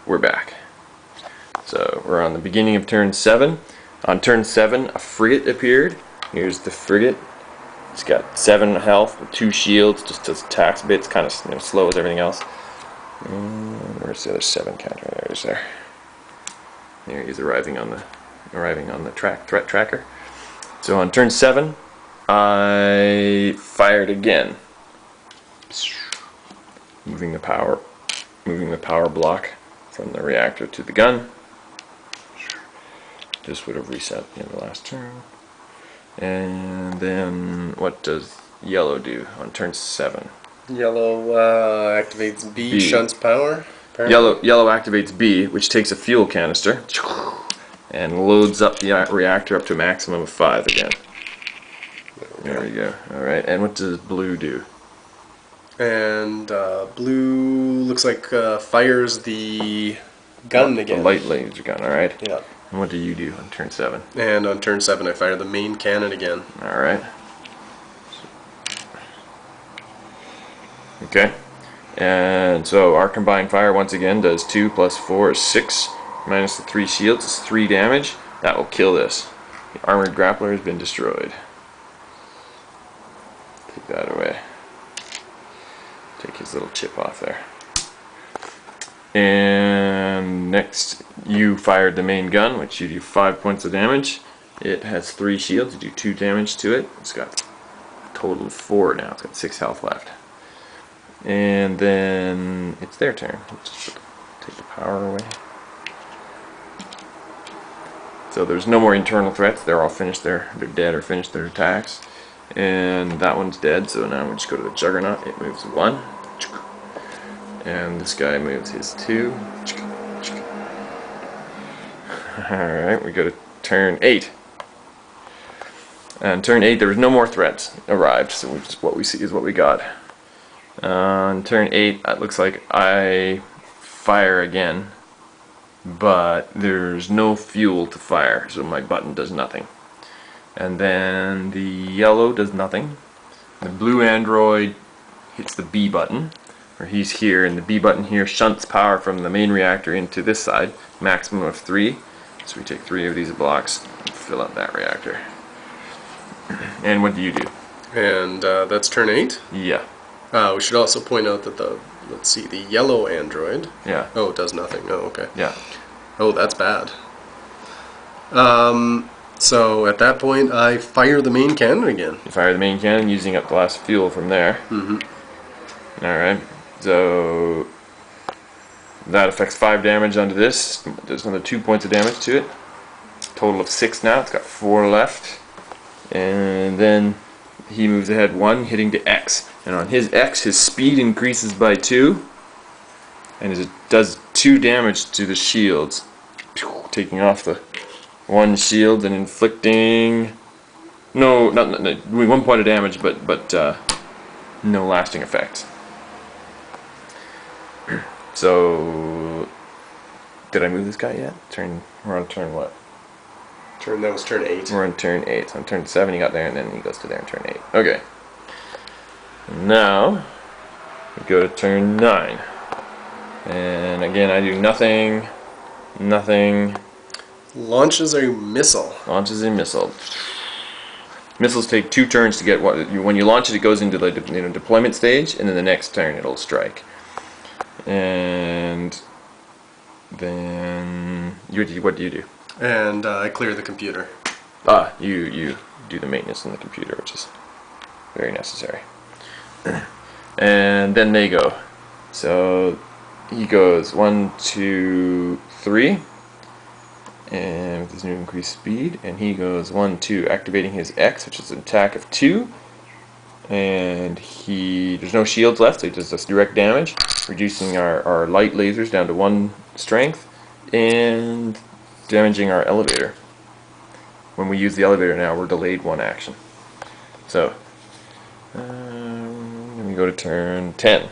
we're back. So we're on the beginning of turn 7. On turn 7, a frigate appeared. Here's the frigate. It's got 7 health with 2 shields, just does attacks a bit. It's kind of slow as everything else. And where's the other 7 counter? There's there. There he is arriving on the threat tracker. So on turn 7, I fired again, moving the power block from the reactor to the gun. This would have reset in the last turn. And then what does yellow do on turn 7? Yellow activates B, shunts power. Apparently. Yellow activates B, which takes a fuel canister and loads up the reactor up to a maximum of 5 again. There we go. Alright, and what does blue do? And blue looks like fires the gun again. The light laser gun, alright? Yeah. And what do you do on turn 7? And on turn 7 I fire the main cannon again. Alright. Okay. And so our combined fire once again does 2 plus 4 is 6. Minus the 3 shields is 3 damage. That will kill this. The armored grappler has been destroyed. Take that away. Take his little chip off there. And next, you fired the main gun, which you do 5 points of damage. It has 3 shields. You do 2 damage to it. It's got a total of 4 now. It's got 6 health left. And then it's their turn. Let's take the power away. So there's no more internal threats. They're all finished. They're dead or finished their attacks. And that one's dead. So now we just go to the Juggernaut. It moves 1. And this guy moves his 2. Alright, we go to turn 8. And turn 8, there was no more threats arrived. So what we see is what we got. On turn 8, it looks like I fire again, but there's no fuel to fire, so my button does nothing. And then the yellow does nothing. The blue android hits the B button, or he's here, and the B button here shunts power from the main reactor into this side, maximum of 3. So we take 3 of these blocks and fill up that reactor. And what do you do? And that's turn 8? Yeah. We should also point out that the yellow android. Yeah. Oh, it does nothing. Oh, okay. Yeah. Oh, that's bad. So at that point, I fire the main cannon again. You fire the main cannon using up the last fuel from there. Mm-hmm. Alright. So that affects 5 damage onto this. There's another 2 points of damage to it. Total of 6 now. It's got 4 left. And then he moves ahead 1, hitting to X. And on his X, his speed increases by 2. And it does 2 damage to the shields. Taking off the 1 shield and inflicting... No, not 1 point of damage, but no lasting effects. So... Did I move this guy yet? We're on turn what? That was turn 8. We're on turn 8. So on turn 7 he got there, and then he goes to there in turn 8. Okay. Now we go to turn 9. And again I do nothing. Nothing. Launches a missile. Launches a missile. Missiles take 2 turns to get when you launch it, it goes into the deployment stage, and then the next turn it'll strike. And then what do you do? And I clear the computer. You do the maintenance on the computer, which is very necessary. And then they go. So he goes 1, 2, 3, and with his new increased speed, and he goes 1, 2, activating his X, which is an attack of 2. And there's no shields left, so he does this direct damage, reducing our light lasers down to 1 strength, and damaging our elevator. When we use the elevator now, we're delayed 1 action. So, then we go to turn 10.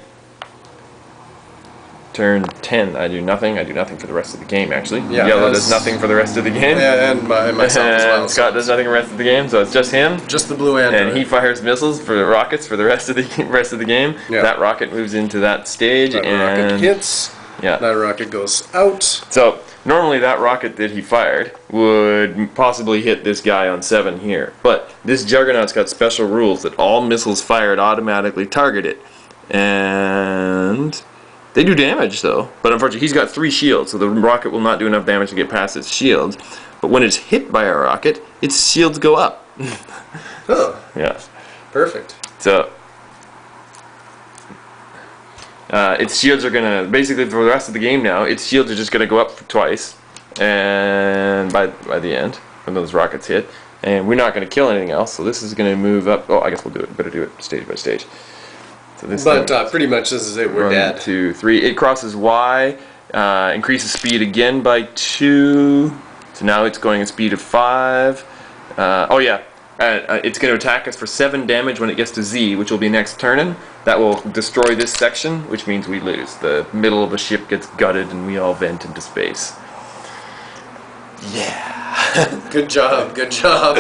Turn 10, I do nothing. I do nothing for the rest of the game, actually. Yeah, Yellow does nothing for the rest of the game. Yeah, and myself as well. And Scott does nothing for the rest of the game, so it's just him. Just the blue android. And he fires missiles for rockets for the rest of the game. Yeah. That rocket moves into that stage, That and rocket hits. Yeah. That rocket goes out. So normally that rocket that he fired would possibly hit this guy on 7 here. But this Juggernaut's got special rules that all missiles fired automatically target it. And they do damage though. But unfortunately he's got 3 shields, so the rocket will not do enough damage to get past its shields. But when it's hit by a rocket, its shields go up. Oh, Yeah. perfect. So its shields are gonna basically for the rest of the game now. Its shields are just gonna go up twice, and by the end when those rockets hit, and we're not gonna kill anything else. So this is gonna move up. Oh, I guess we'll do it. Better do it stage by stage. So this. But pretty much this is it. We're dead. 1, 2, 3. It crosses Y, increases speed again by 2. So now it's going at speed of 5. Oh yeah. It's going to attack us for 7 damage when it gets to Z, which will be next turn. That will destroy this section, which means we lose. The middle of the ship gets gutted and we all vent into space. Yeah. Good job, good job.